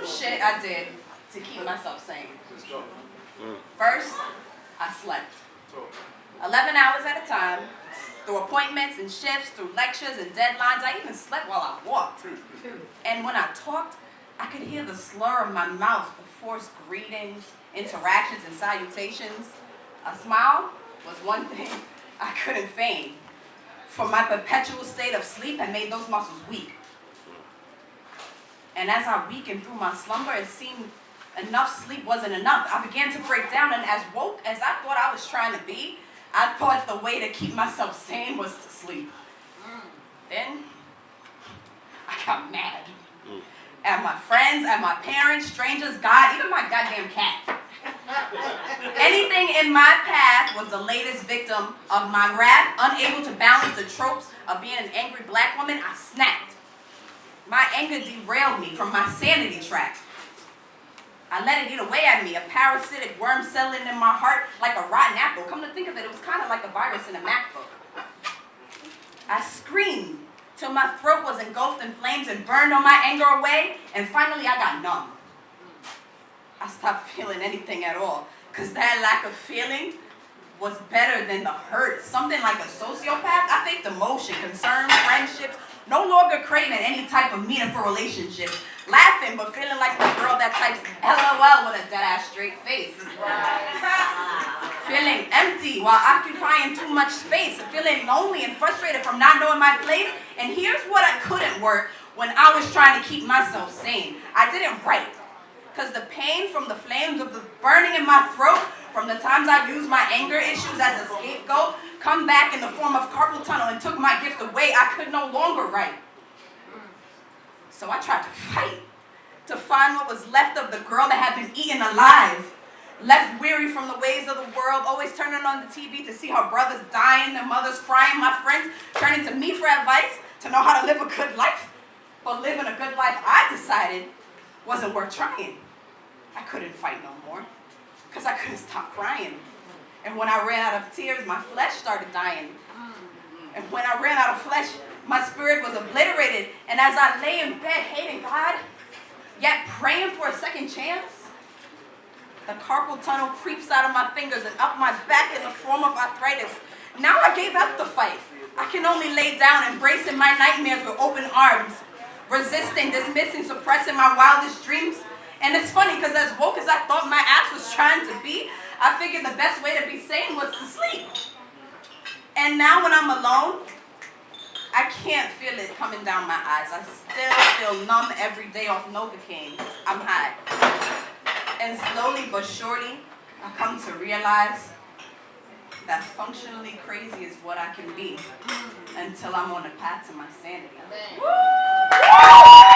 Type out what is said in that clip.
shit I did to keep myself sane. First, I slept. 11 hours at a time, through appointments and shifts, through lectures and deadlines. I even slept while I walked. And when I talked, I could hear the slur of my mouth, the forced greetings, interactions, and salutations. A smile was one thing I couldn't feign, for my perpetual state of sleep had made those muscles weak. And as I weakened through my slumber, it seemed enough sleep wasn't enough. I began to break down, and as woke as I thought I was trying to be, I thought the way to keep myself sane was to sleep. Then, I got mad. At my friends, at my parents, strangers, God, even my goddamn cat. Anything in my path was the latest victim of my wrath. Unable to balance the tropes of being an angry black woman, I snapped. My anger derailed me from my sanity track. I let it eat away at me, a parasitic worm settling in my heart like a rotten apple. Come to think of it, it was kind of like a virus in a MacBook. I screamed till my throat was engulfed in flames and burned all my anger away, and finally I got numb. I stopped feeling anything at all, because that lack of feeling was better than the hurt. Something like a sociopath. I faked emotion, concern, friendships, no longer craving any type of meaningful relationship. Laughing, but feeling like the girl that types LOL with a dead-ass straight face. Feeling empty while occupying too much space. Feeling lonely and frustrated from not knowing my place. And here's what I couldn't work when I was trying to keep myself sane. I didn't write. Because the pain from the flames of the burning in my throat, from the times I used my anger issues as a scapegoat, come back in the form of carpal tunnel and took my gift away. I could no longer write. So I tried to fight, to find what was left of the girl that had been eaten alive, left weary from the ways of the world, always turning on the TV to see her brothers dying, their mothers crying, my friends turning to me for advice to know how to live a good life. But living a good life, I decided, wasn't worth trying. I couldn't fight no more, because I couldn't stop crying. And when I ran out of tears, my flesh started dying. And when I ran out of flesh, my spirit was obliterated. And as I lay in bed hating God, yet praying for a second chance, the carpal tunnel creeps out of my fingers and up my back in the form of arthritis. Now I gave up the fight. I can only lay down, embracing my nightmares with open arms, resisting, dismissing, suppressing my wildest dreams. And it's funny, because as woke as I thought my ass was trying to be, I figured the best way to be sane was to sleep. And now when I'm alone, I can't feel it coming down my eyes. I still feel numb every day off Novocaine. I'm high. And slowly but surely, I come to realize that functionally crazy is what I can be until I'm on the path to my sanity. Woo!